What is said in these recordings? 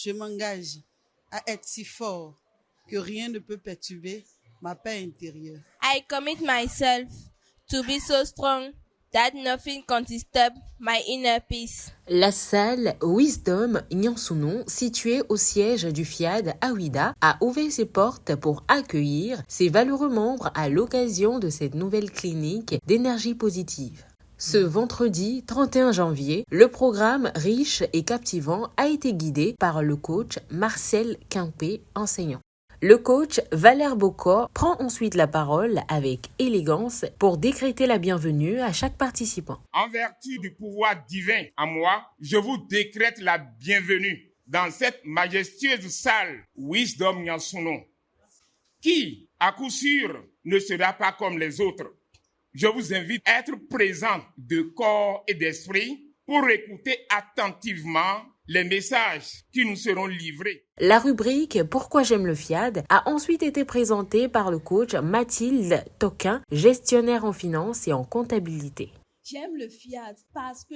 Je m'engage à être si fort que rien ne peut perturber ma paix intérieure. I commit myself to be so strong that nothing can disturb my inner peace. La salle Wisdom Nyansunon, située au siège du FIAD à Ouida, a ouvert ses portes pour accueillir ses valeureux membres à l'occasion de cette nouvelle clinique d'énergie positive. Ce vendredi 31 janvier, le programme riche et captivant a été guidé par le coach Marcel Quimper, enseignant. Le coach Valère Bocor prend ensuite la parole avec élégance pour décréter la bienvenue à chaque participant. En vertu du pouvoir divin en moi, je vous décrète la bienvenue dans cette majestueuse salle Wisdom Nyansunon, qui, à coup sûr, ne sera pas comme les autres. Je vous invite à être présent de corps et d'esprit pour écouter attentivement les messages qui nous seront livrés. La rubrique Pourquoi j'aime le FIAD a ensuite été présentée par le coach Mathilde Toquin, gestionnaire en finance et en comptabilité. J'aime le FIAD parce que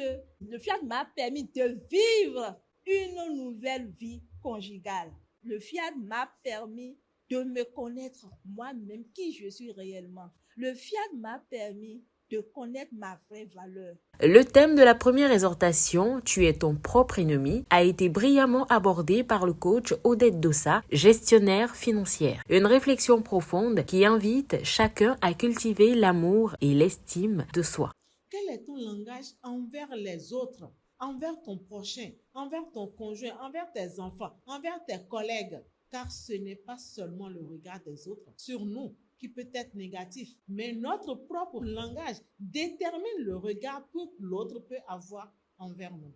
le FIAD m'a permis de vivre une nouvelle vie conjugale. Le FIAD m'a permis de me connaître moi-même, qui je suis réellement. Le FIAD m'a permis de connaître ma vraie valeur. Le thème de la première exhortation, Tu es ton propre ennemi, a été brillamment abordé par le coach Odette Dossa, gestionnaire financière. Une réflexion profonde qui invite chacun à cultiver l'amour et l'estime de soi. Quel est ton langage envers les autres, envers ton prochain, envers ton conjoint, envers tes enfants, envers tes collègues? Car ce n'est pas seulement le regard des autres sur nous qui peut être négatif, mais notre propre langage détermine le regard que l'autre peut avoir envers nous.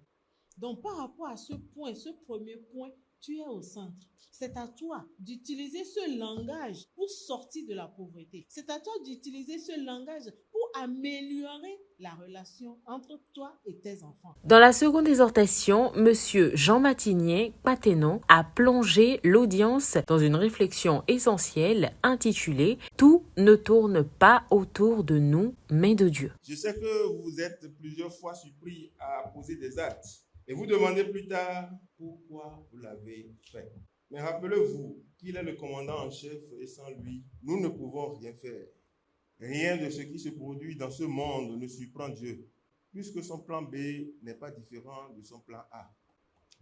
Donc, par rapport à ce point, ce premier point, tu es au centre. C'est à toi d'utiliser ce langage pour sortir de la pauvreté. C'est à toi d'utiliser ce langage pour améliorer la relation entre toi et tes enfants. Dans la seconde exhortation, Monsieur Jean Matigné Paténon a plongé l'audience dans une réflexion essentielle intitulée « Tout ne tourne pas autour de nous, mais de Dieu ». Je sais que vous êtes plusieurs fois surpris à poser des actes et vous demandez plus tard pourquoi vous l'avez fait. Mais rappelez-vous qu'il est le commandant en chef et sans lui, nous ne pouvons rien faire. Rien de ce qui se produit dans ce monde ne surprend Dieu, puisque son plan B n'est pas différent de son plan A.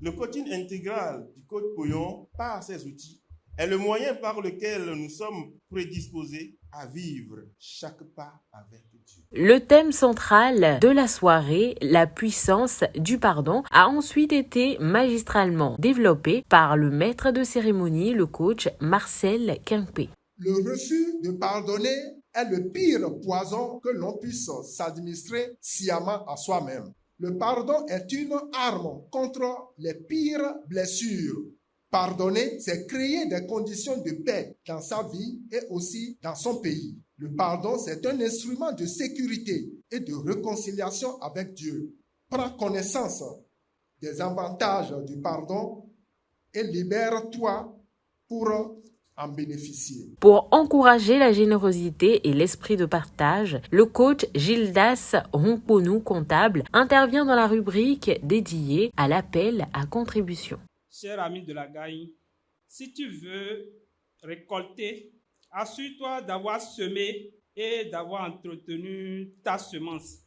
Le coaching intégral du coach Pouillon, par ses outils, est le moyen par lequel nous sommes prédisposés à vivre chaque pas avec Dieu. Le thème central de la soirée, la puissance du pardon, a ensuite été magistralement développé par le maître de cérémonie, le coach Marcel Quimper. Le refus de pardonner est le pire poison que l'on puisse s'administrer sciemment à soi-même. Le pardon est une arme contre les pires blessures. Pardonner, c'est créer des conditions de paix dans sa vie et aussi dans son pays. Le pardon, c'est un instrument de sécurité et de réconciliation avec Dieu. Prends connaissance des avantages du pardon et libère-toi pour en bénéficier. Pour encourager la générosité et l'esprit de partage, le coach Gildas Ronponou comptable intervient dans la rubrique dédiée à l'appel à contribution. Cher ami de la Gaï, si tu veux récolter, assure-toi d'avoir semé et d'avoir entretenu ta semence.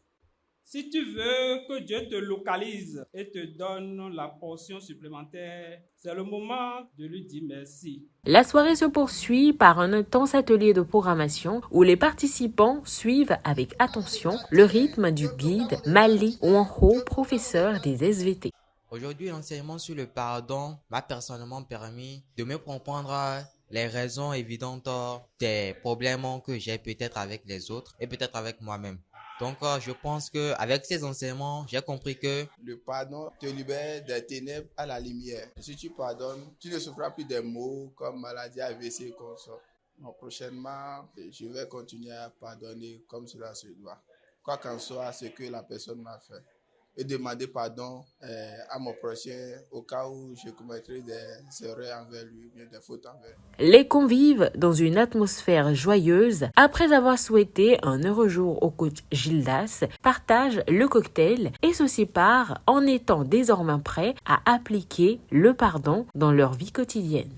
Si tu veux que Dieu te localise et te donne la portion supplémentaire, c'est le moment de lui dire merci. La soirée se poursuit par un intense atelier de programmation où les participants suivent avec attention le rythme du guide Mali Wanho, professeur des SVT. Aujourd'hui, l'enseignement sur le pardon m'a personnellement permis de me comprendre les raisons évidentes des problèmes que j'ai peut-être avec les autres et peut-être avec moi-même. Donc, je pense qu'avec ces enseignements, j'ai compris que le pardon te libère des ténèbres à la lumière. Si tu pardonnes, tu ne souffras plus des maux comme maladie, AVC, comme ça. Donc, prochainement, je vais continuer à pardonner comme cela se doit. Quoi qu'en soit ce que la personne m'a fait. et demander pardon à mon prochain au cas où je commettrai des erreurs envers lui, ou bien des fautes envers lui. Les convives, dans une atmosphère joyeuse, après avoir souhaité un heureux jour au coach Gildas, partagent le cocktail et se séparent en étant désormais prêts à appliquer le pardon dans leur vie quotidienne.